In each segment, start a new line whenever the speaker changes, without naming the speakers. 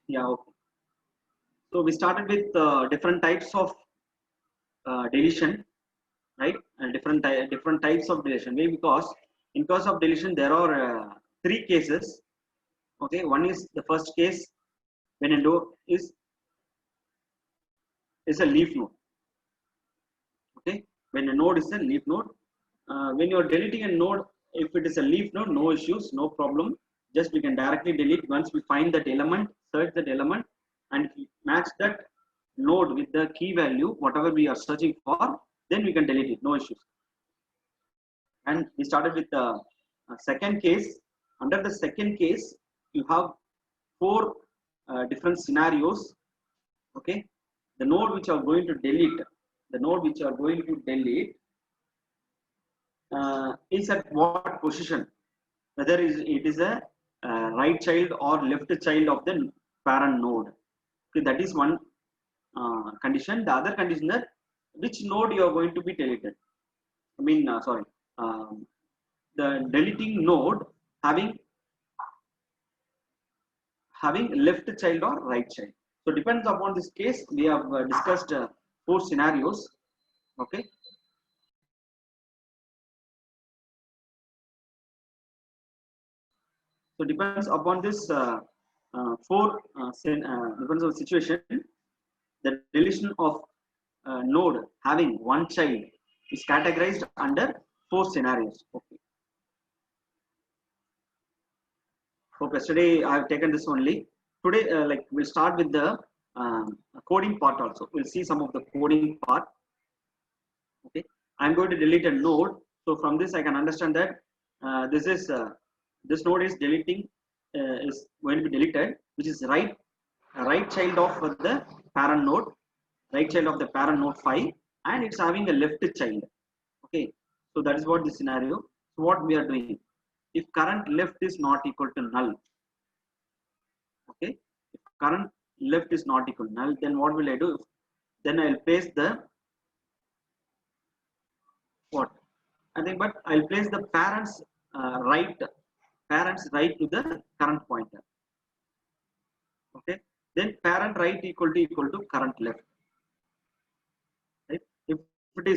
Yeah, okay. So we started with different types of deletion, right? And different types of deletion. Maybe because in case of deletion there are three cases. Okay, one is the first case when a node is a leaf node. Okay, when a node is a leaf node, when you are deleting a node, if it is a leaf node, no issues, no problem. Just we can directly delete once we find that element, search that element, and match that node with the key value, whatever we are searching for, then we can delete it, no issues. And we started with the second case. Under the second case, you have four different scenarios. Okay, the node which are going to delete, is at what position, whether it is a right child or left child of the parent node. Okay, that is one condition. The other condition that which node you are going to be deleted. I mean, the deleting node having left child or right child. So depends upon this case. We have discussed four scenarios. Okay. So depends upon this depends on the situation. The deletion of node having one child is categorized under four scenarios. Okay. Hope yesterday I have taken this only. Today, we'll start with the coding part also. We'll see some of the coding part. Okay, I'm going to delete a node. So from this, I can understand that this node is is going to be deleted, which is right child of the parent node, right child of the parent node 5, and it's having a left child. Okay, so that is what the scenario. So what we are doing, if current left is not equal to null, okay, if current left is not equal to null, then what will I do? Then I'll place the what I think, but I'll place the parents right to the current pointer. Okay, then parent right equal to current left. Right? If it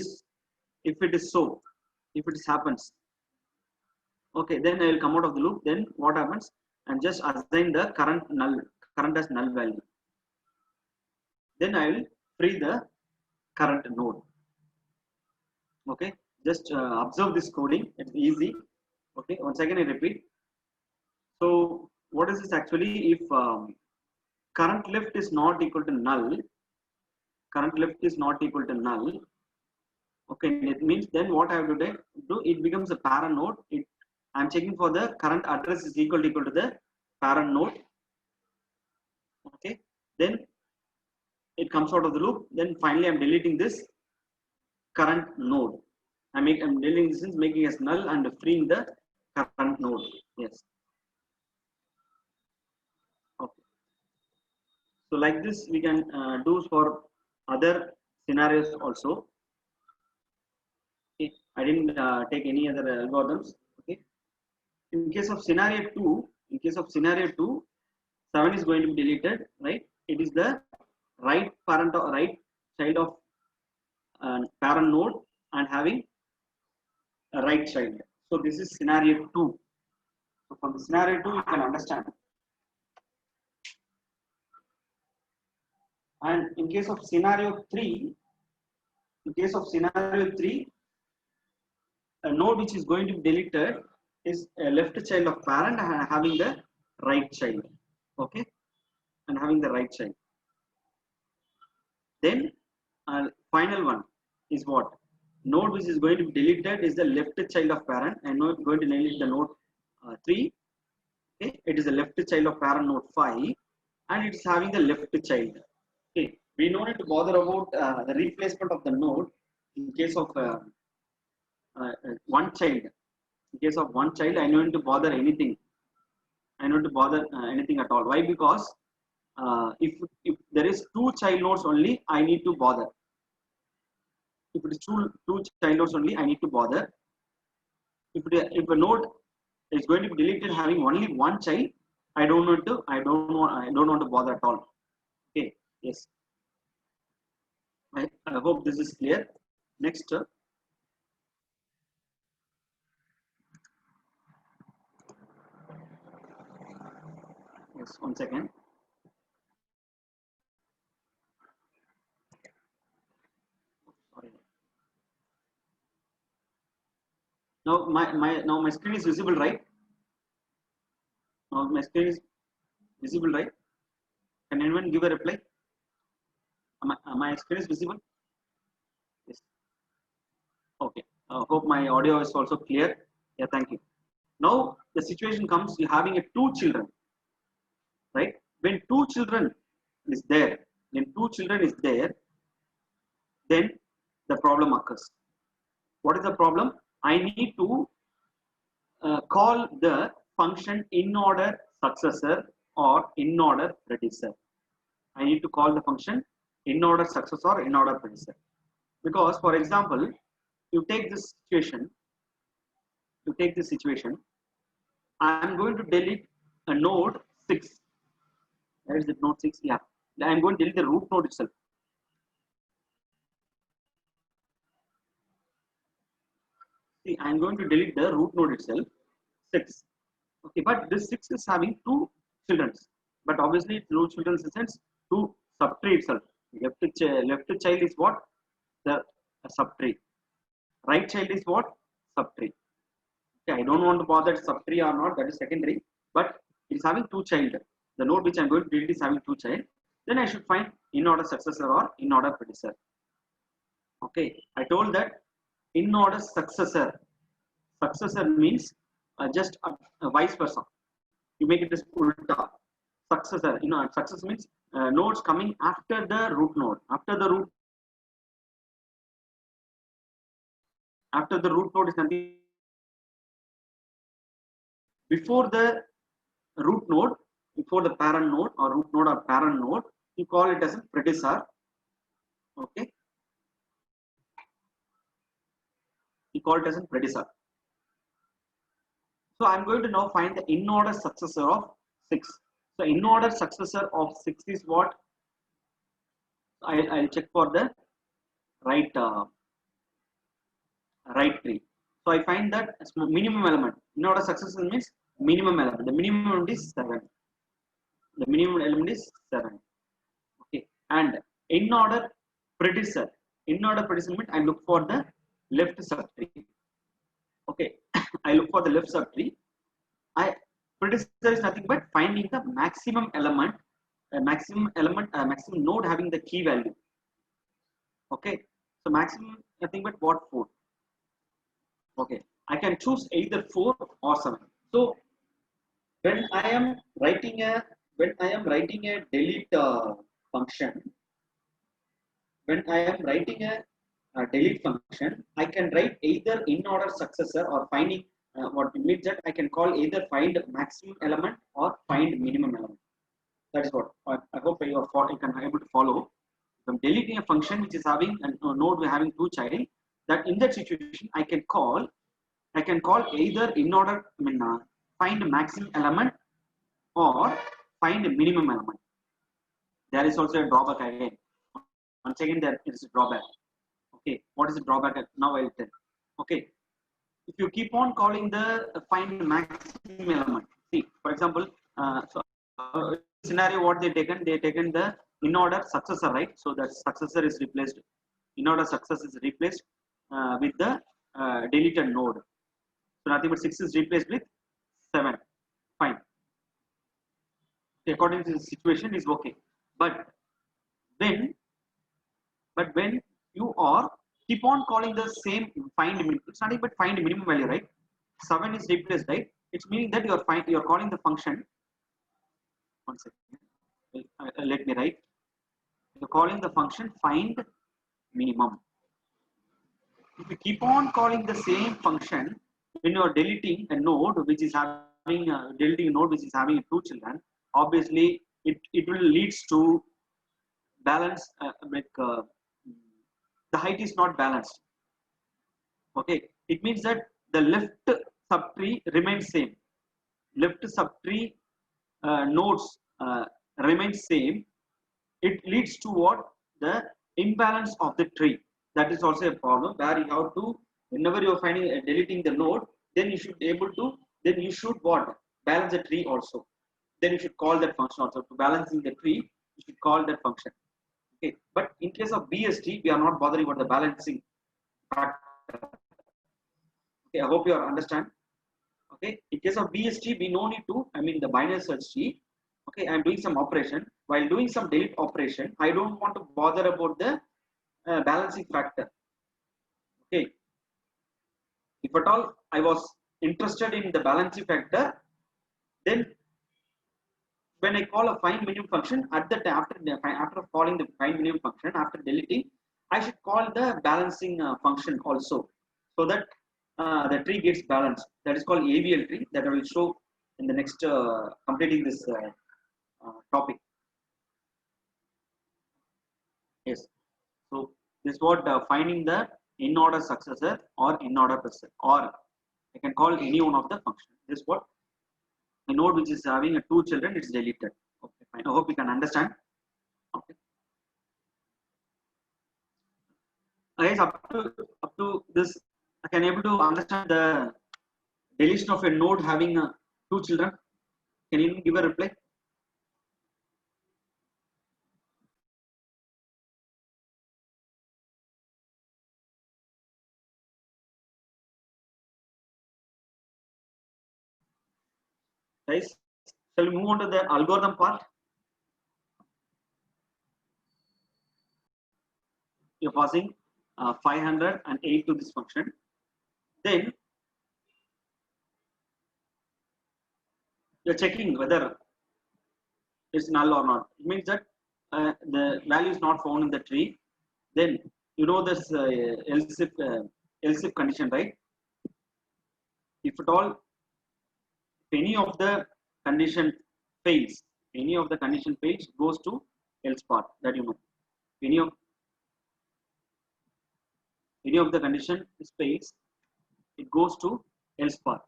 is so, if it happens, okay, then I will come out of the loop. Then what happens? And just assign the current as null value. Then I will free the current node. Okay, just observe this coding. It's easy. Okay, once again I repeat. So what is this actually? If current left is not equal to null, okay, it means then what I have to do, it becomes a parent node. I'm checking for the current address is equal to the parent node. Okay, then it comes out of the loop. Then finally I'm deleting this current node. I'm deleting this, making as null and freeing the current node. Yes. Okay. So like this we can do for other scenarios also. Okay. I didn't take any other algorithms. Okay. In case of scenario 2, 7 is going to be deleted, right? It is the right parent or right child of parent node and having a right child. So this is scenario 2. So from the scenario 2 you can understand. And in case of scenario 3, a node which is going to be deleted is a left child of parent and having the right child. Okay, and having the right child. Then final one is what? Node which is going to be deleted is the left child of parent. I'm not going to delete the node 3. Okay, it is a left child of parent node 5, and it's having the left child. Okay, we don't need to bother about the replacement of the node in case of one child. In case of one child, I don't need to bother anything. Anything at all. Why? Because if there is 2 child nodes only, I need to bother. If it is two child nodes only, I need to bother. If a node is going to be deleted having only one child, I don't want to bother at all. Okay, yes. I hope this is clear. Next, yes, 1 second. Sorry. Now my screen is visible, right? Now my screen is visible, right? Can anyone give a reply? My screen is visible? Yes. Okay. Hope my audio is also clear. Yeah, thank you. Now the situation comes, you're having two children, right? When two children is there, then the problem occurs. What is the problem? I need to call the function in order successor or in order predecessor. I need to call the function in order successor or in order predecessor. Because, for example, you take this situation, I am going to delete a node 6. Where is it? Node 6? Yeah. I am going to delete the root node itself. See, I am going to delete the root node itself, 6. Okay, but this 6 is having two children. But obviously, two children in the sense, two subtree itself. Left child is what? The subtree. Right child is what? Subtree. Okay, I don't want to bother subtree or not, that is secondary. But it is having two child. The node which I am going to delete is having two child. Then I should find in order successor or in order predecessor. Okay, I told that in order successor. Successor means just vice versa. You make it as ulta. Successor, successor means nodes coming after the root node. After the root node is nothing. Before the root node, before the parent node or root node or parent node, you call it as a predecessor. Okay, you call it as a predecessor. So I'm going to now find the in order successor of 6. So in order successor of 6 is what? I'll check for the right tree. So I find that minimum element. In order successor means minimum element. The minimum element is 7. The minimum element is 7. Okay. And in order predecessor. In order predecessor means I look for the left subtree. Okay. I look for the left subtree. Predecessor is nothing but finding the maximum element, maximum node having the key value. Okay. So maximum nothing but what? 4. Okay. I can choose either 4 or 7. So when I am writing a delete function, I can write either in order successor or finding what means that I can call either find maximum element or find minimum element. That is what I hope you are able to follow. If I'm deleting a function which is having a node having two child, that in that situation I can call either in order find maximum element or find a minimum element. There is also a drawback again. Once again, there is a drawback. Okay, what is the drawback? Now I'll tell. Okay, if you keep on calling the find maximum element. See, for example, scenario what they taken the in order successor, right? So that successor is replaced. In order successor is replaced with the deleted node. So nothing but 6 is replaced with 7. Fine. According to the situation is okay. But when you are keep on calling the same find minimum, it's nothing but find minimum value, right? 7 is replaced, right? It's meaning that you're calling the function. 1 second. Let me write. You're calling the function find minimum. If you keep on calling the same function when you are deleting a node which is having two children, obviously it will leads to balance the height is not balanced. Okay, it means that the left subtree remains same. Left subtree nodes remain same, it leads to what? The imbalance of the tree. That is also a problem where you have to, whenever you are finding deleting the node, then you should be able to, then you should what? Balance the tree also. Then you should call that function also. To balancing the tree, you should call that function. Okay. But in case of BST, we are not bothering about the balancing factor. Okay, I hope you understand. Okay, in case of BST, we no need to, I mean the binary search tree. Okay, I'm doing some operation. While doing some delete operation, I don't want to bother about the balancing factor. Okay, if at all I was interested in the balancing factor, then when I call a find minimum function, at the after calling the find minimum function, after deleting, I should call the balancing function also, so that the tree gets balanced. That is called AVL tree, that I will show in the next completing this topic. Yes. So this is what finding the in order successor or in order processor, or I can call any one of the functions. This is what a node which is having a 2 children, it's deleted. Okay, fine. I hope you can understand. Okay. Guys, up to this, I can able to understand the deletion of a node having 2 children. Can you give a reply? Guys, shall we move on to the algorithm part? You're passing 508 to this function. Then you're checking whether it's null or not. It means that the value is not found in the tree. Then you know this else if condition, right? If at all, if any of the condition fails, any of the condition fails, goes to else part, that you know. Any of the condition fails, it goes to else part.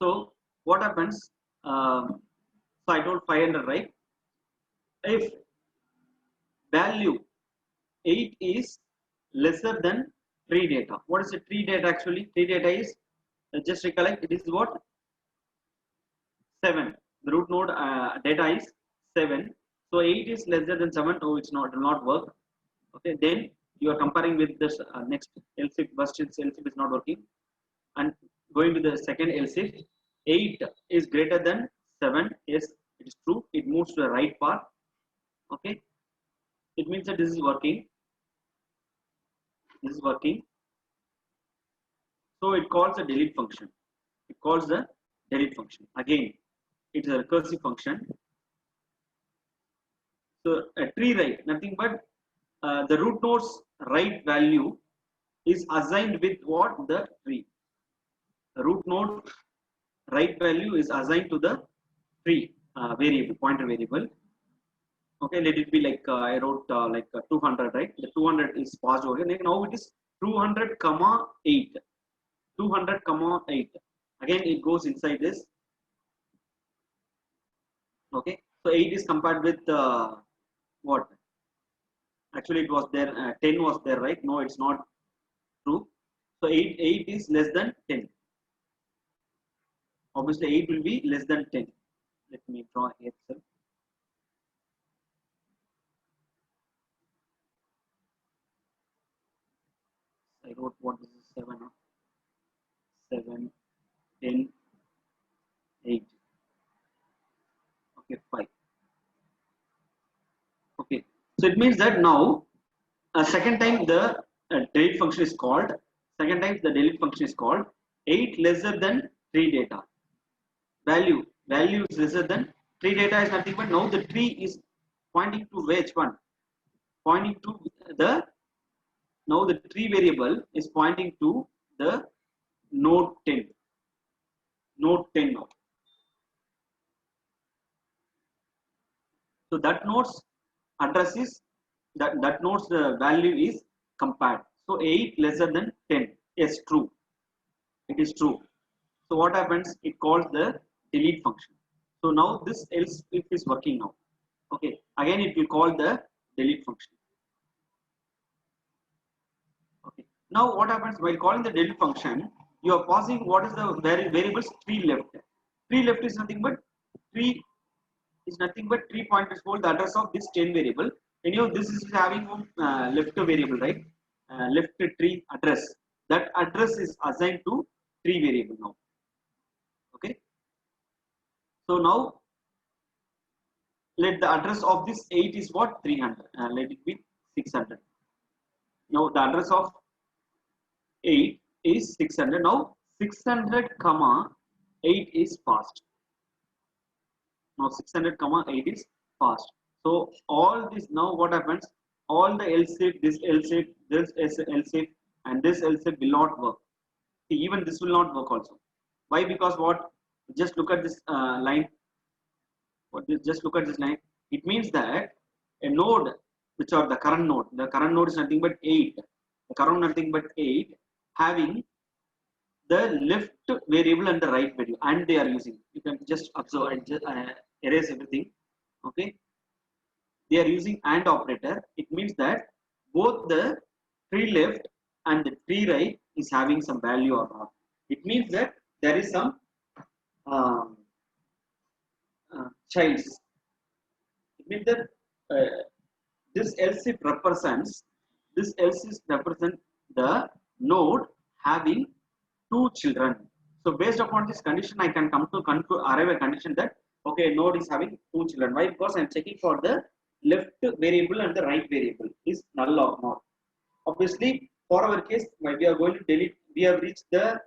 So what happens? So I told 500, right? If value 8 is lesser than tree data. What is the tree data actually? Tree data is, just recollect, it is what? 7. The root node data is 7. So 8 is lesser than 7. Oh, it's not, will not work. Okay, then you are comparing with this next else if, first else if is not working, and going to the second else if 8 is greater than 7. Yes, it is true. It moves to the right part. Okay, it means that this is working. This is working. So it calls a delete function. It calls the delete function. Again, it is a recursive function. So a tree write, nothing but the root node's right value is assigned with what? The tree. The root node right value is assigned to the tree variable, pointer variable. Okay, let it be like I wrote like 200, right? The 200 is passed over here. Now it is 200 comma 8. 200 comma 8. Again, it goes inside this. Okay, so 8 is compared with what? Actually, it was there. 10 was there, right? No, it's not true. So 8 is less than 10. Obviously, 8 will be less than 10. Let me draw here itself. I wrote what this is 7, 7, 10, 8. Okay, 5. Okay, so it means that now second time the delete function is called. Second time the delete function is called. 8 lesser than 3 data. Value is lesser than 3 data is nothing but now the tree is pointing to which one? Pointing to the, now the tree variable is pointing to the node 10. Node 10 now. So that node's address is, that node's value is compared. So 8 lesser than 10. Yes, true. It is true. So what happens? It calls the delete function. So now this else if is working now. Okay. Again, it will call the delete function. Okay. Now what happens while calling the delete function? You are passing what is the variables tree left. Tree left is nothing but tree pointers hold the address of this 10 variable. And you know this is having left variable, right? Left tree address. That address is assigned to tree variable now. Okay. So now let the address of this 8 is what? 300. Let it be 600. Now the address of 8 is 600. Now 600 comma 8 is passed. Now 600 comma 8 is passed. So all this now what happens? All the else if, this else if, this else if, and this else if will not work. See, even this will not work also. Why? Because what? Just look at this line. Just look at this line. It means that a node, which are the current node is nothing but 8. The current nothing but 8, having the left variable and the right variable, and they are using. You can just observe and just erase everything. Okay. They are using AND operator. It means that both the tree left and the tree right is having some value or not. It means that there is some childs. It means that this else if represents the node having 2 children. So based upon this condition, I can come to arrive a condition that okay, node is having 2 children. Why? Because I am checking for the left variable and the right variable is null or not. Obviously, for our case, we are going to delete. We have reached the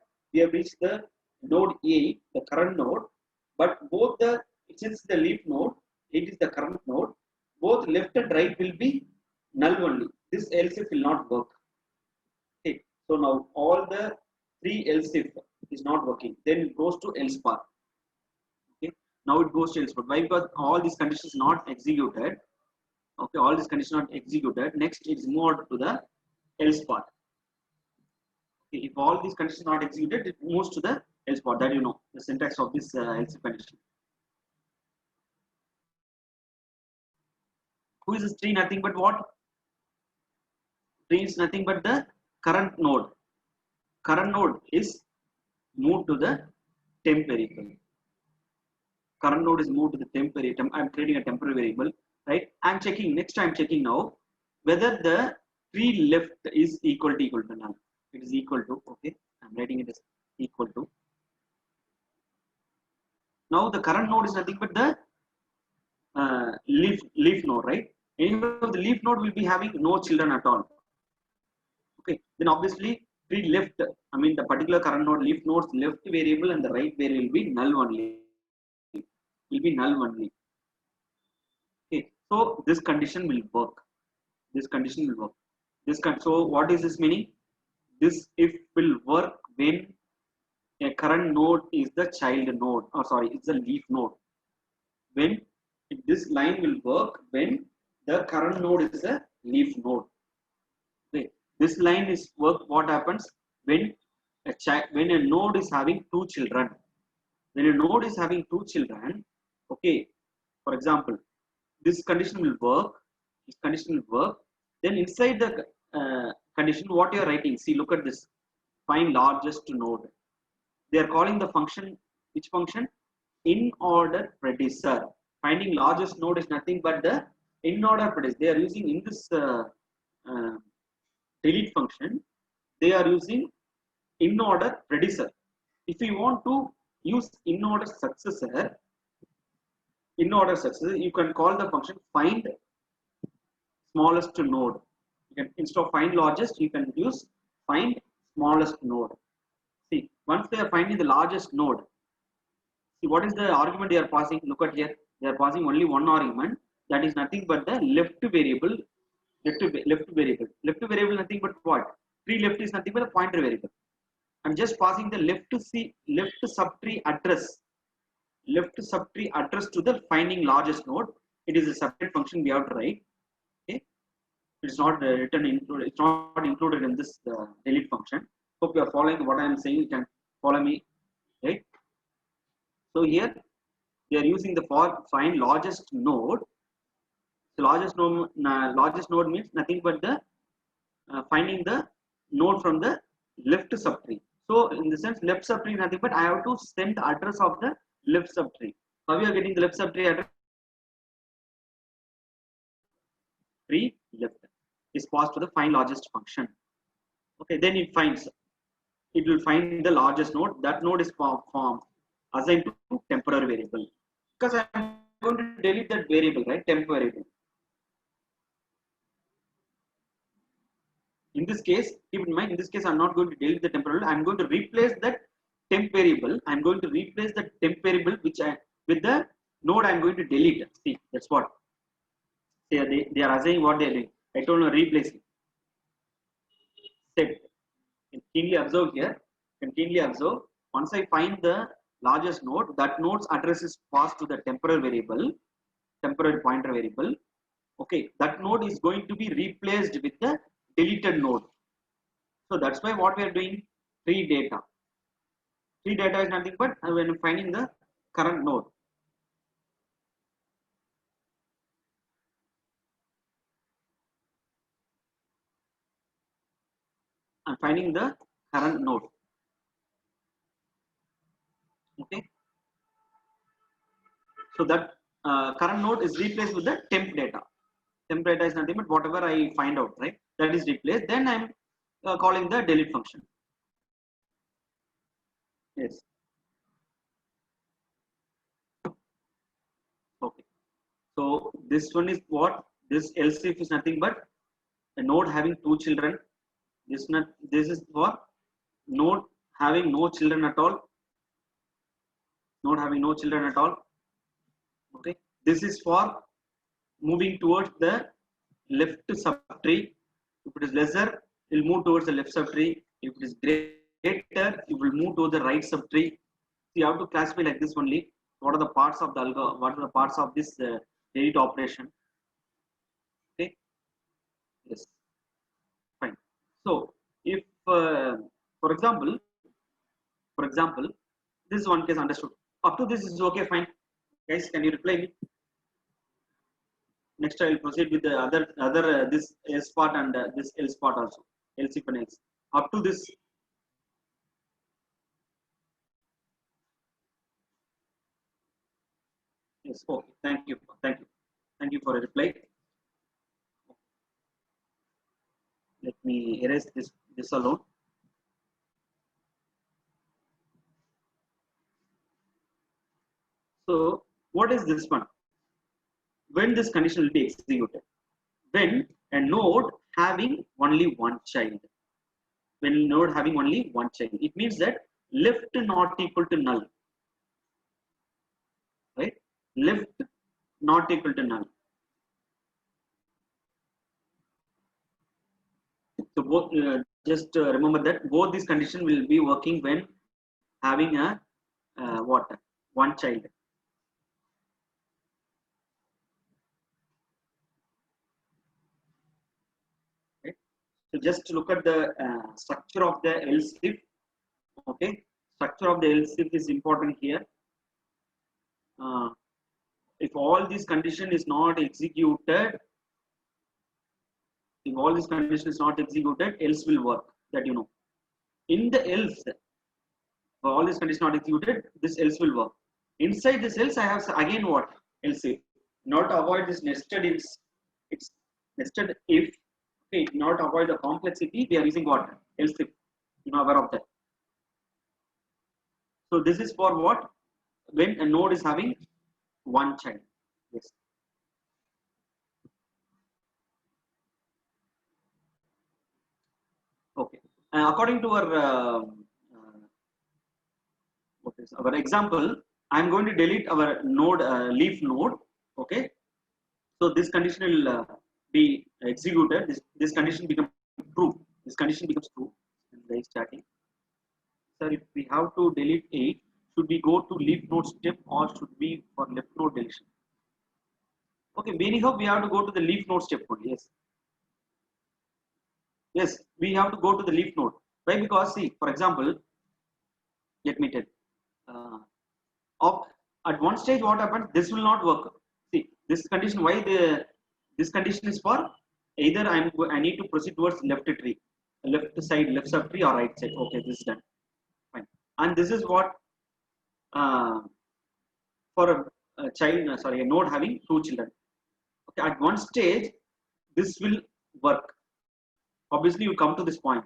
node A, the current node, but both the since the leaf node, it is the current node. Both left and right will be null only. This else if will not work. Okay. So now all the 3 else if is not working. Then it goes to else part. Okay. Now it goes to else part. Why? Because all these conditions not executed. Okay. All these conditions not executed. Next it is moved to the else part. Okay. If all these conditions not executed, it moves to the else part. That you know the syntax of this else condition. Who is this tree? Nothing but what? Tree is nothing but the current node. Current node is moved to the temp variable. Current node is moved to the temp variable. I'm creating a temporary variable, right? I'm checking. Next, I'm checking now whether the tree left is equal to null. It is equal to. Okay, I'm writing it as equal to. Now the current node is nothing but the leaf node, right? Anyway, the leaf node will be having no children at all. Okay, then obviously tree left. I mean the particular current node leaf node's left variable and the right variable will be null only. Will be null only. Okay, so this condition will work. This condition will work. So what is this meaning? This if will work when a current node is the child node. Oh, sorry, it's the leaf node. When this line will work when the current node is a leaf node. Okay, this line is work. What happens when a node is having 2 children? When a node is having 2 children, okay. For example, this condition will work. This condition will work. Then inside the condition, what you are writing? See, look at this. Find largest node. They are calling the function. Which function? In order predecessor. Finding largest node is nothing but the in order predecessor. They are using in this delete function. They are using in order predecessor. If you want to use in order successor, you can call the function find smallest node. You can, instead of find largest, you can use find smallest node. See, once they are finding the largest node, see what is the argument they are passing? Look at here. They are passing only one argument. That is nothing but the left variable. Left variable nothing but what? Tree left is nothing but a pointer variable. I'm just passing the left subtree address. Left subtree address to the finding largest node. It is a separate function we have to write. Okay. It's not written included. It's not included in this delete function. Hope you are following what I am saying. You can follow me, right? So here they are using the for find largest node. So largest node means nothing but the finding the node from the left subtree. So in the sense, left subtree nothing but I have to send the address of the left subtree. How we are getting the left subtree address? Tree left is passed to the find largest function. Okay, then it finds. It will find the largest node. That node is assigned to temporary variable because I'm going to delete that variable, right? Temp variable. In this case, keep in mind, in this case, I'm not going to delete the temporary. I'm going to replace that temp variable. I'm going to replace the temp variable with the node I'm going to delete. See, that's what they are assigning what they are doing. I told them replacing. Set. Keenly observe here. Keenly observe. Once I find the largest node, that node's address is passed to the temporary variable, temporary pointer variable. Okay, that node is going to be replaced with the deleted node. So that's why what we are doing, tree data. Tree data is nothing but when finding the current node. I'm finding the current node. Okay. So that current node is replaced with the temp data. Temp data is nothing but whatever I find out, right? That is replaced. Then I'm calling the delete function. Yes. Okay. So this one is what? This else if is nothing but a node having two children. This is for node having no children at all. Node having no children at all. Okay. This is for moving towards the left subtree. If it is lesser, it will move towards the left subtree. If it is greater, it will move to the right subtree. So you have to classify like this only. What are the parts of the algorithm? What are the parts of this delete operation? Okay. Yes. Fine. So if, for example, this is one case understood. Up to this is okay. Fine. Guys, can you reply me? Next, I will proceed with the other this else part and this else part also. Else if and else. Up to this. Yes. Okay. Thank you. Thank you. Thank you for a reply. Let me erase this alone. So what is this one? When this condition will be executed? When a node having only one child. When node having only one child, it means that left not equal to null. Right? Left not equal to null. So both just remember that both these conditions will be working when having a what? One child. Right? So just look at the structure of the else if. Okay, structure of the else if is important here. If all these condition is not executed, if all this condition is not executed, else will work. That you know. In the else, if all this condition not executed, this else will work. Inside this else, I have again what? Else if. Not to avoid this nested if. It's nested if. Okay, not to avoid the complexity, we are using what? Else if. You know, aware of that. So this is for what? When a node is having one child. Yes. Okay. According to our example, I'm going to delete our node leaf node. Okay. So this condition will be executed. This condition becomes true. This condition becomes true. And there is chatting. Sir, if we have to delete 8, should we go to leaf node step or should we for left node deletion? Okay, anyhow we have to go to the leaf node step only. Yes. Yes, we have to go to the leaf node. Why? Because see, for example, let me tell. Uh, of, at one stage, what happens? This will not work. See, this condition. Why the this condition is for either I need to proceed towards left tree, left side, left subtree, or right side. Okay, this is done. Fine. And this is what uh, for a child. Sorry, a node having two children. Okay, at one stage, this will work. Obviously, you come to this point.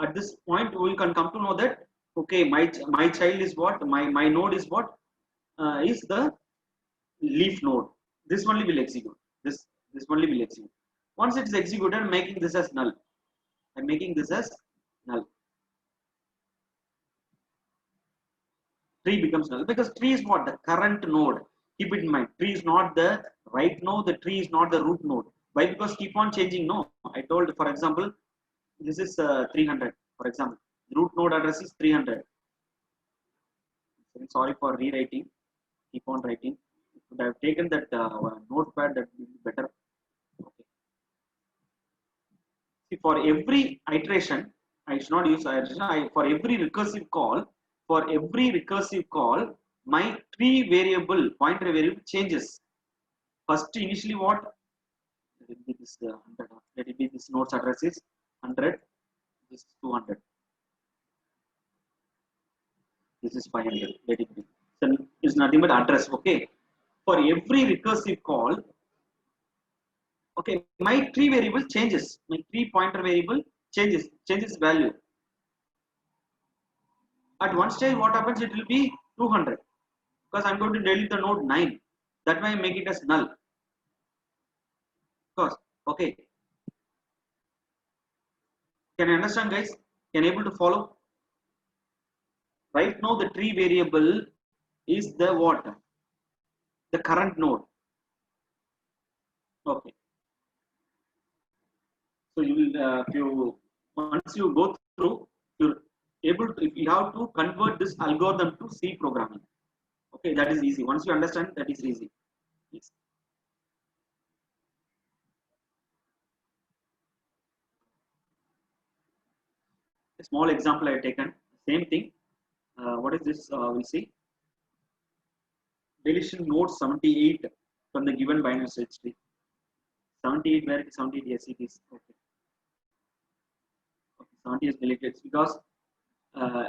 At this point we can come to know that okay, my child is what, my node is what, is the leaf node. This only will execute, this only will execute. Once it is executed, I'm making this as null. I'm making this as null. Tree becomes null because tree is what, the current node. Keep it in mind, tree is not the right node, the tree is not the root node. Why? Because keep on changing. No, I told, for example, this is 300, for example, root node address is 300. Sorry for rewriting. Keep on writing. Could have taken that notepad, that would be better. Okay. See, for every iteration, I should not use iteration. For every recursive call, my tree variable, pointer variable changes. First, initially, what? Let it be this 100. Let it be this node's address is 100. This is 200. This is 500. Let it be. So it's nothing but address. Okay. For every recursive call, okay, my tree variable changes. My tree pointer variable changes value. At one stage, what happens? It will be 200 because I'm going to delete the node 9. That way, I make it as null. Because okay, can you understand, guys? Can you able to follow? Right now, the tree variable is the what? The current node. Okay. So you will, once you go through, you're able to, if you have to convert this algorithm to C programming. Okay, that is easy. Once you understand, that is easy. Yes. A small example I have taken. Same thing. What is this? We'll see. Deletion node 78 from the given binary search tree. 78, where 78? Yes, it is. Okay. Okay, 70 is deleted because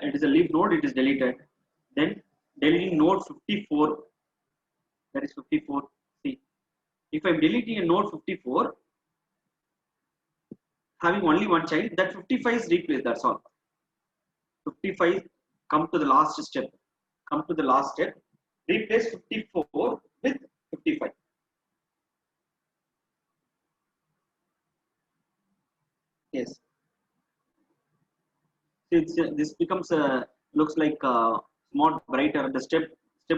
it is a leaf node. It is deleted. Then deleting node 54. That is 54. See, if I'm deleting a node 54, having only one child, that 55 is replaced. That's all. 55 come to the last step. Come to the last step. Replace 54 with 55. Yes. It's, this becomes looks like somewhat brighter. The step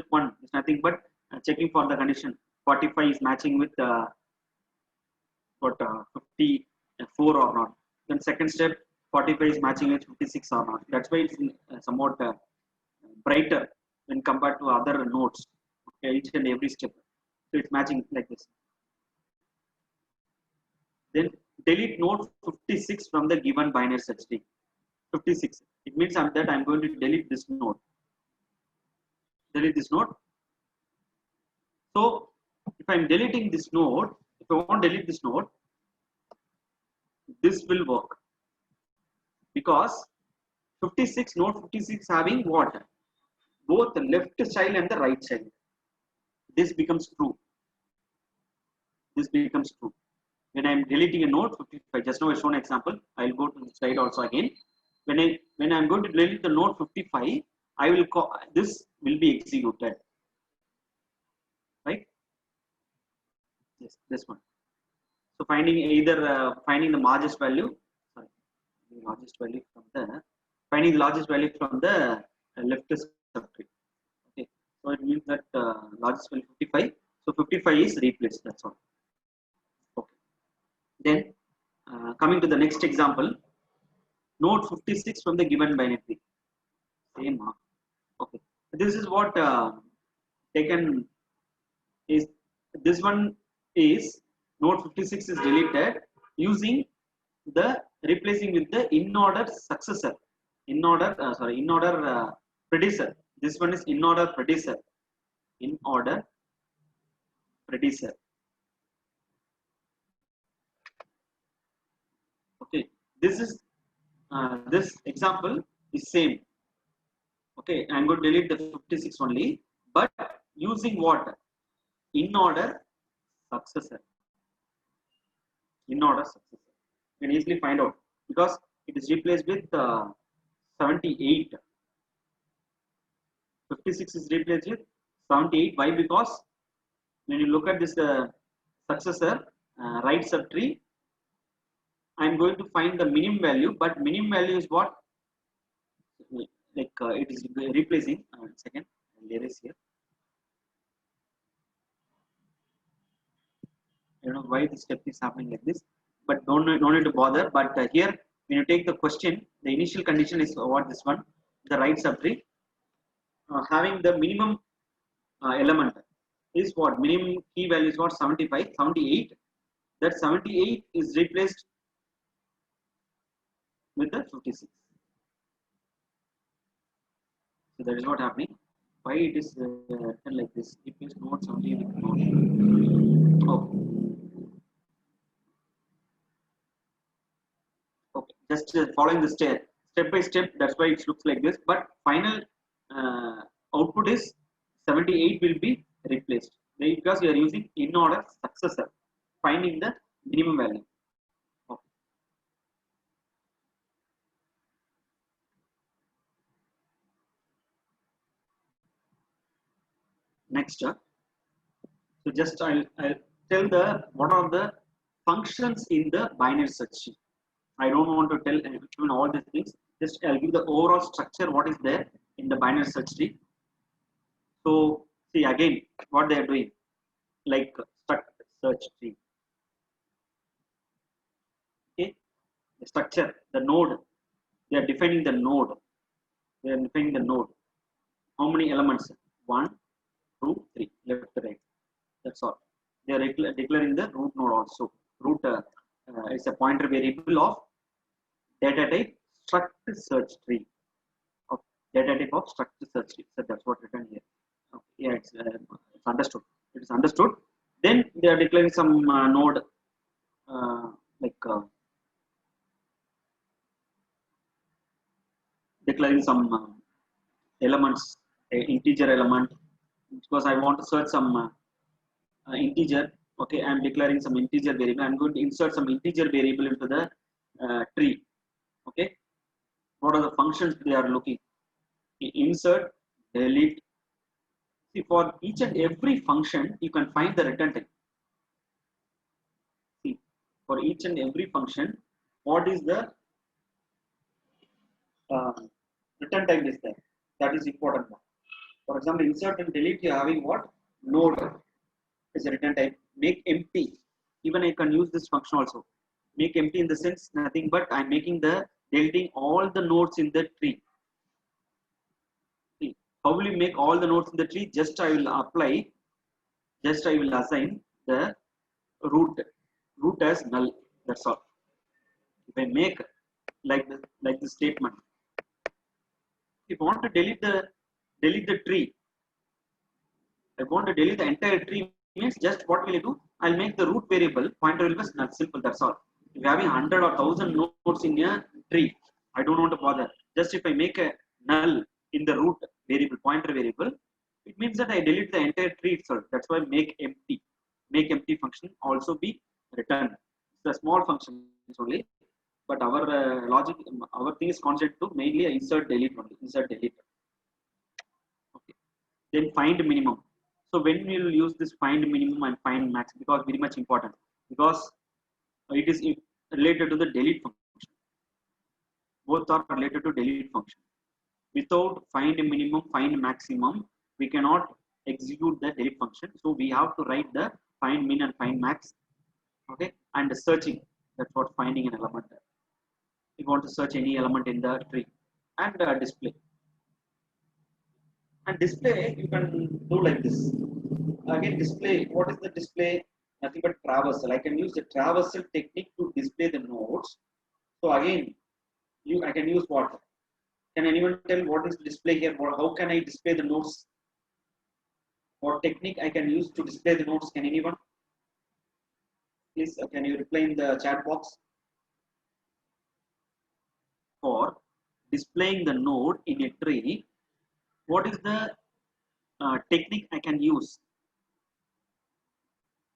one is nothing but checking for the condition. 45 is matching with what 54 or not. Then second step, 45 is matching with 56 or not. That's why it's somewhat brighter when compared to other nodes. Okay, each and every step. So it's matching like this. Then delete node 56 from the given binary search tree. 56. It means I'm going to delete this node. Delete this node. So if I'm deleting this node, if I want to delete this node, this will work because 56 node 56 having what? Both the left child and the right child. This becomes true. This becomes true. When I'm deleting a node 55, just now I shown an example. I'll go to the slide also again. When I'm going to delete the node 55, I will call this will be executed. Right? Yes, this one. So finding either finding the largest value, sorry, the largest value from the finding the largest value from the left subtree. Okay, so it means that largest value 55. So 55 is replaced. That's all. Okay. Then coming to the next example, node 56 from the given binary. Same. Okay. This is what taken is. This one is node 56 is deleted using the replacing with the in order successor, in order predecessor. This one is in order predecessor, in order predecessor. Okay, this is this example is same. Okay, I'm going to delete the 56 only, but using what? In order successor. In order successor. You can easily find out because it is replaced with 78. 56 is replaced with 78. Why? Because when you look at this successor right subtree, I'm going to find the minimum value, but minimum value is what? Like it is replacing. Second, I'll erase here. I don't know why this step is happening like this, but don't need to bother. But here, when you take the question, the initial condition is what? This one, the right subtree, having the minimum element is what? Minimum key value is what? 75, 78. That 78 is replaced with the 56. So that is what happening. Why it is like this? Replace node 78 with node. Oh. Okay, just following the step by step. That's why it looks like this. But final output is 78 will be replaced because we are using in order successor, finding the minimum value. Okay. Next, so just I'll tell the what are the functions in the binary search tree. I don't want to tell all these things. Just I'll give the overall structure what is there in the binary search tree. So see again what they are doing, like struct search tree. Okay, the structure, the node. They are defining the node. They are defining the node. How many elements? 1, 2, 3, left to right. That's all. They are declaring the root node also. Root is a pointer variable of data type struct search tree. Of data type of struct search tree. So that's what written here. Okay. Yeah, it's understood. It is understood. Then they are declaring some node like declaring some elements, integer element, because I want to search some integer. Okay, I'm declaring some integer variable. I'm going to insert some integer variable into the tree. Okay, what are the functions they are looking? Insert, delete. See, for each and every function, you can find the return type. See, for each and every function, what is the return type is there? That is important one. For example, insert and delete, you are having what? Node is a return type. Make empty. Even I can use this function also. Make empty in the sense nothing but I'm making the deleting all the nodes in the tree. See, how will you make all the nodes in the tree? Just I will apply, just I will assign the root as null. That's all. If I make like this statement, if I want to delete the tree, I want to delete the entire tree means just what will I do? I'll make the root variable pointer variable as null. Simple. That's all. If you're having 100 or 1000 nodes in a tree, I don't want to bother. Just if I make a null in the root variable, pointer variable, it means that I delete the entire tree itself. That's why make empty. Make empty function also be returned. It's a small function only, but our logic, our thing is concept to mainly insert delete only. Insert delete. Okay. Then find minimum. So when we will use this find minimum and find max, because very much important, because it is related to the delete function. Both are related to delete function. Without find minimum, find maximum, we cannot execute the delete function. So we have to write the find min and find max. Okay, and the searching. That's what finding an element. You want to search any element in the tree and display. And display you can do like this. Again, display. What is the display? Nothing but traversal. I can use the traversal technique to display the nodes. So again, I can use what? Can anyone tell what is display here? How can I display the nodes? What technique I can use to display the nodes? Can anyone? Please, can you reply in the chat box? For displaying the node in a tree, what is the technique I can use?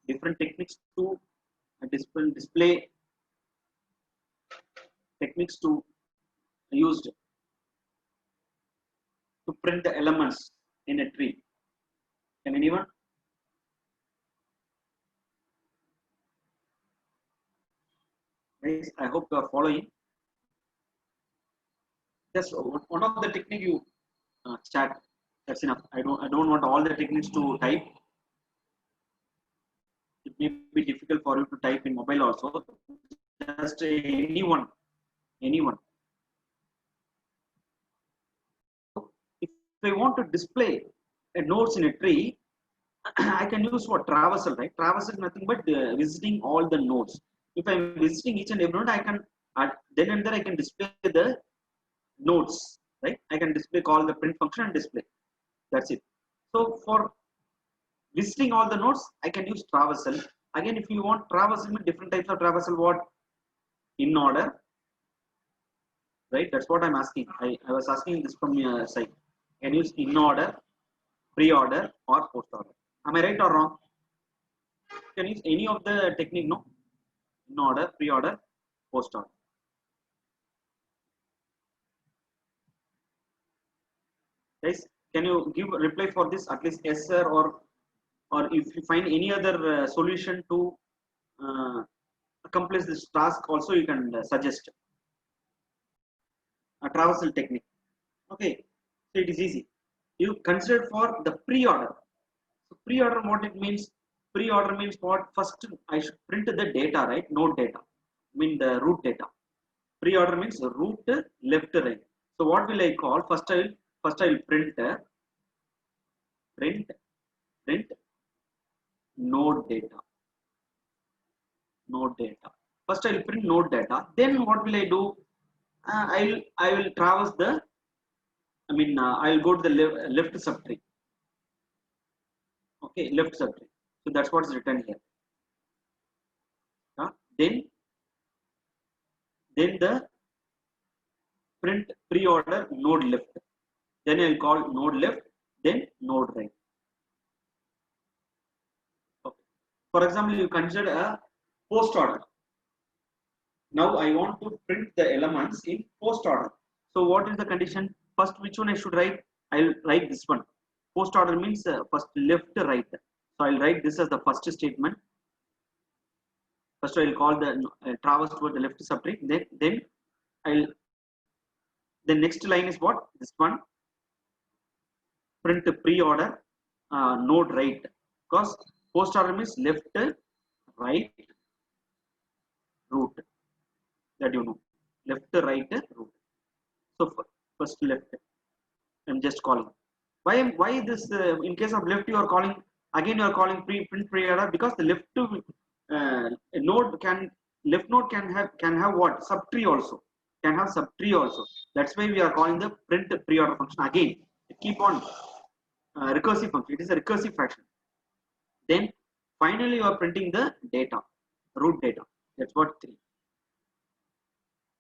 Different techniques to display techniques to used to print the elements in a tree. Can anyone? Guys, I hope you are following. Just one of the technique you chat. That's enough. I don't want all the techniques to type. It may be difficult for you to type in mobile also. Just anyone. If I want to display a nodes in a tree, I can use what? Traversal, right? Traversal is nothing but visiting all the nodes. If I'm visiting each and every node, I can then and there I can display the nodes, right? I can display, call the print function and display. That's it. So for visiting all the nodes, I can use traversal. Again, if you want traversal, different types of traversal, what? In order, right? That's what I'm asking. I was asking this from your side. Can use in order, pre-order, or post-order. Am I right or wrong? Can use any of the technique, no? In order, pre-order, post-order. Guys, can you give a reply for this? At least yes, sir, or if you find any other solution to accomplish this task, also you can suggest a traversal technique. Okay, so it is easy. You consider for the pre-order. So pre-order, what it means? Pre-order means what? First, I should print the data, right? Node data. I mean the root data. Pre-order means root, left, right. So what will I call? First I will print node data. Node data. First I will print node data. Then what will I do? I will traverse the. I will go to the left subtree. Okay, left subtree. So that's what's written here. Then the print pre-order node left. Then I'll call node left. Then node right. Okay. For example, you consider a post order. Now I want to print the elements in post order. So what is the condition? First, which one I should write? I'll write this one. Post order means first left, right. So I'll write this as the first statement. First, I'll call the traverse toward the left subtree. Then the next line is what? This one. Print pre-order node right, because post order means left, right, root. That you know, left, right, root. So first left, I'm just calling. Why this? In case of left, you are calling again. You are calling print pre-order because the left node can have what? Subtree also can have subtree also. That's why we are calling the print pre-order function again. Keep on recursive function. It is a recursive function. Then finally you are printing the data, root data. That's what 3.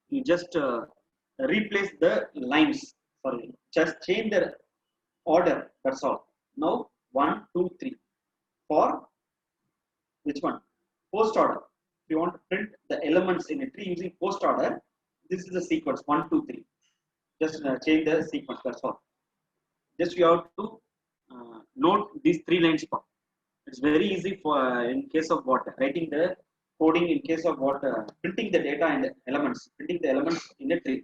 You just replace the lines. Sorry, just change the order. That's all. Now 1, 2, 3 for which one? Post order. If you want to print the elements in a tree using post order, this is the sequence 1, 2, 3. Just change the sequence. That's all. Just you have to note these 3 lines. It's very easy for in case of what writing the coding, in case of what printing the data and the elements, printing the elements in a tree.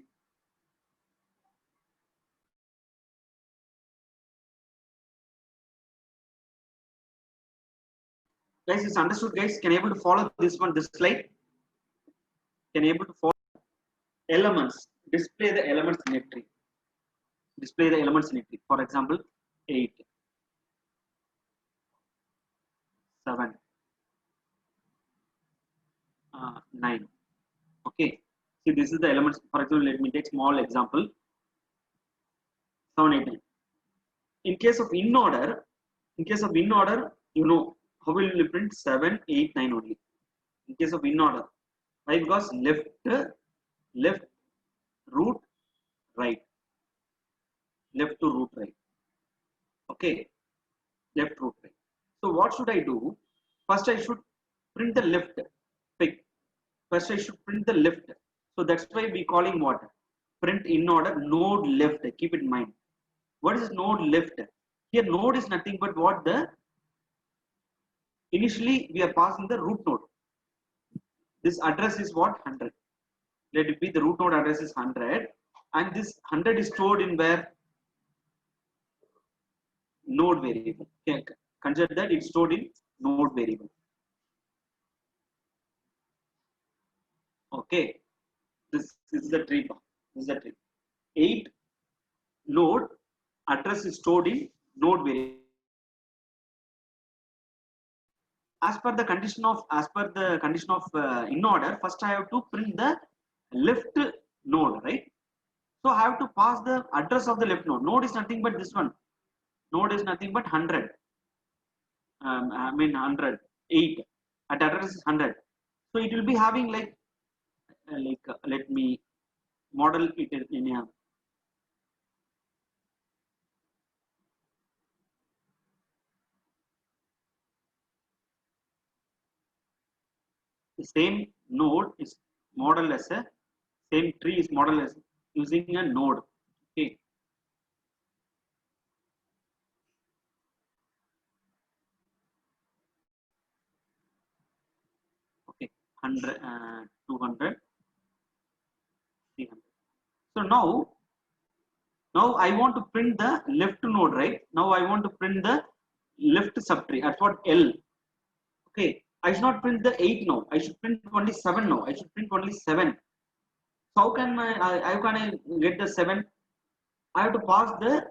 Guys, it's understood, guys. Can you able to follow this slide? Can you able to follow elements? Display the elements in a tree. Display the elements in a tree. For example, 8, 7, 9. Okay. See, this is the elements. For example, let me take small example. 7, 8, 9. In case of in order, you know how will you print 7, 8, 9 only. In case of in order, why? Because left, root, right, left to root right. Okay, left root right. So what should I do? First, I should print the left. Pick. First, I should print the left. So that's why we calling what? Print in order node left. Keep it in mind. What is node left? Here node is nothing but what the initially we are passing the root node. This address is what? 100. Let it be the root node address is 100, and this 100 is stored in where? Node variable. Okay. Consider that it's stored in node variable. Okay. This is the tree. This is the tree. 8 node address is stored in node variable. As per the condition of in order, first I have to print the left node, right? So I have to pass the address of the left node. Node is nothing but this one. Node is nothing but 100. 100. 8 at address is 100. So it will be having like let me model it in a the same node is modeled as a same tree is modeled as using a node. Okay. Okay. 100, 200, 300. So now I want to print the left node, right? Now I want to print the left subtree. That's what L. Okay. I should not print the 8 now. I should print only 7 now. I should print only 7. So how can I get the 7? I have to pass the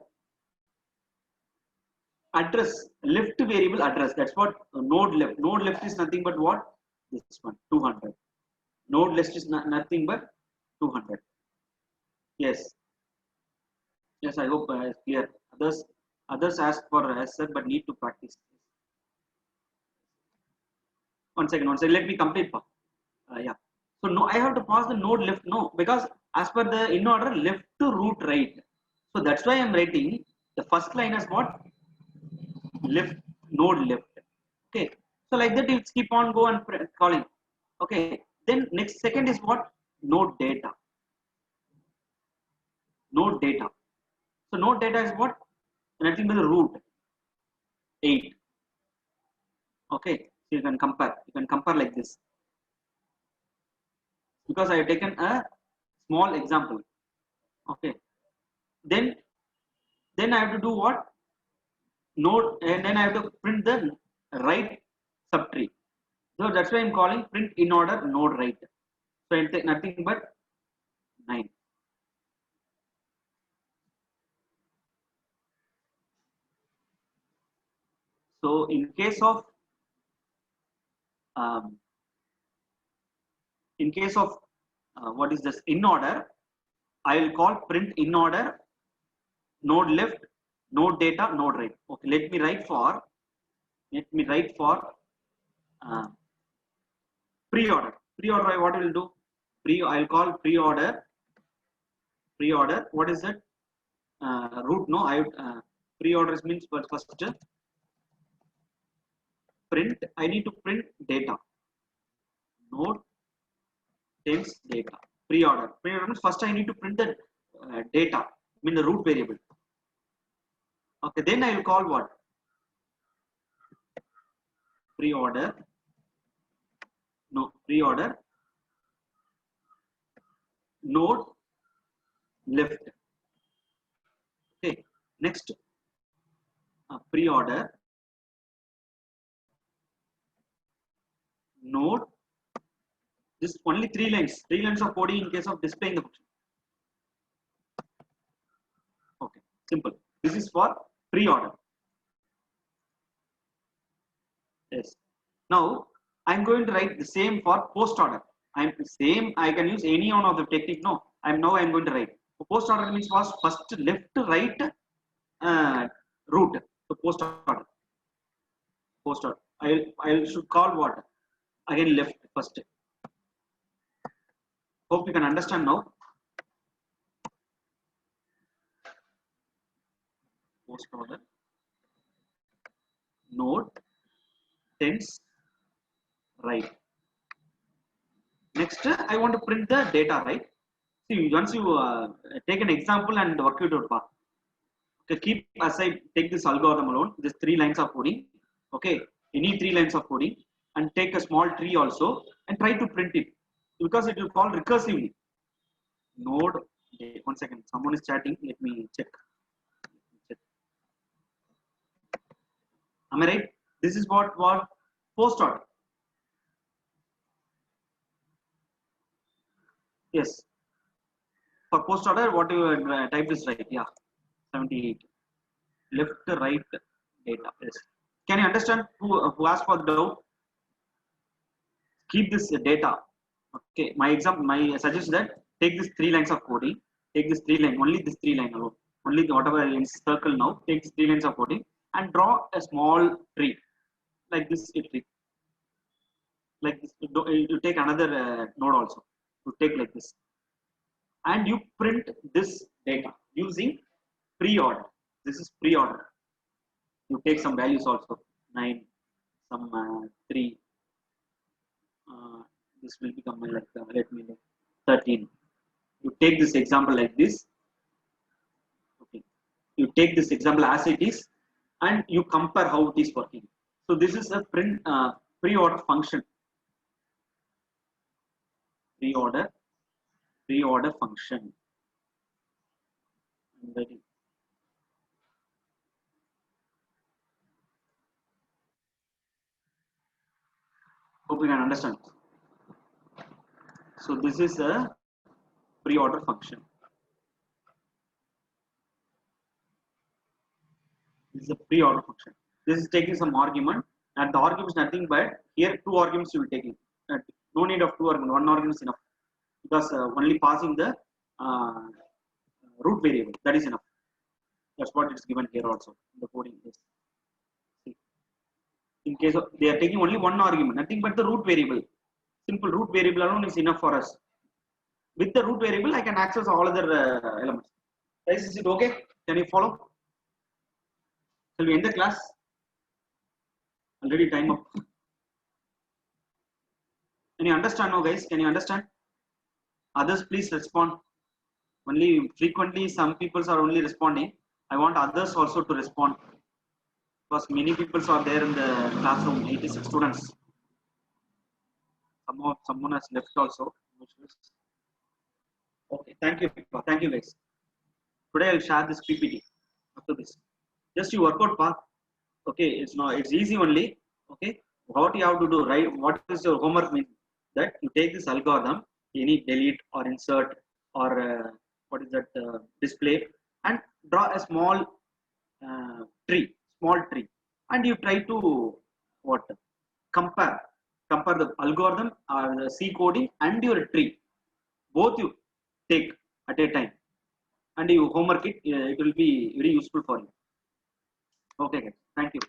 address, left variable address. That's what node left. Node left is nothing but what? This one, 200. Node left is nothing but 200. Yes. Yes, I hope it's clear. Others ask for answer but need to practice. One second. Let me complete. Yeah. So no, I have to pass the node left. No, because as per the in order left to root right. So that's why I'm writing the first line as what? Left node left. Okay. So like that, it's keep on go and calling. Okay. Then next second is what? Node data. Node data. So node data is what? Nothing but the root 8. Okay. So you can compare. You can compare like this. Because I have taken a small example. Okay. Then I have to do what? Node, and then I have to print the right subtree. So that's why I'm calling print in order node right. So it's nothing but 9. So in case of what is this in order, I will call print in order node left, node data, node right. Okay, let me write for pre-order. Pre-order, what will do? I'll call pre-order. What is that? Root. No, pre-orders means first print. I need to print data. Node times data. Pre-order. Pre-order means first I need to print the data. I mean the root variable. Okay, then I will call what? Pre-order. No, pre-order node left. Okay, next pre-order node. This only 3 lines of coding in case of displaying the function. Okay, simple. This is for pre-order. Yes. Now I'm going to write the same for post order. I'm same. I can use any one of the technique. No, I'm going to write. Post order means was first left, right, root. So post order. Post order. I should call what? Again left first. Hope you can understand now. Post order. Node. Tens. Right. Next, I want to print the data. Right. See, once you take an example and work it out. Okay, keep aside, take this algorithm alone, this 3 lines of coding, okay, any 3 lines of coding, and take a small tree also and try to print it, because it will call recursively. Node, okay, 1 second, someone is chatting, let me check. Am I right? This is what post order. Yes. For post order, what you type is right, yeah, 78. Left, right, data, yes. Can you understand who asked for the doubt? Keep this data. Okay, my suggest that take this 3 lines of coding, take this 3 line, only this 3 line alone, only whatever in circle now, take this 3 lines of coding and draw a small tree like this. Tree like this. You take another node also. You take like this, and you print this data using pre-order. This is pre-order. You take some values also, 9, some 3. This will become like let me know, 13. You take this example like this. Okay, you take this example as it is and you compare how it is working. So this is a print pre-order function. Pre-order function. Ready. Hope you can understand. So this is a pre-order function. This is a pre-order function. This is taking some argument, and the argument is nothing but here 2 arguments you will take it. No need of 2 arguments. 1 argument is enough, because only passing the root variable, that is enough. That's what it's given here also in the coding. In case of they are taking only 1 argument, nothing but the root variable. Simple root variable alone is enough for us. With the root variable, I can access all other elements. Guys, is it okay? Can you follow? Shall we end the class? Already time up. Can you understand now, guys? Can you understand? Others, please respond. Only frequently, some people are only responding. I want others also to respond, because many people are there in the classroom. 86 students. Someone has left also. Okay, thank you guys. Today I'll share this PPT after this. Just you work out path. Okay, it's easy only. Okay, what you have to do, right? What is your homework means? That you take this algorithm, any delete or insert or what is that display, and draw a small tree, and you try to what compare the algorithm or the C coding and your tree. Both you take at a time, and you homework it. It will be very useful for you. Okay, guys. Thank you.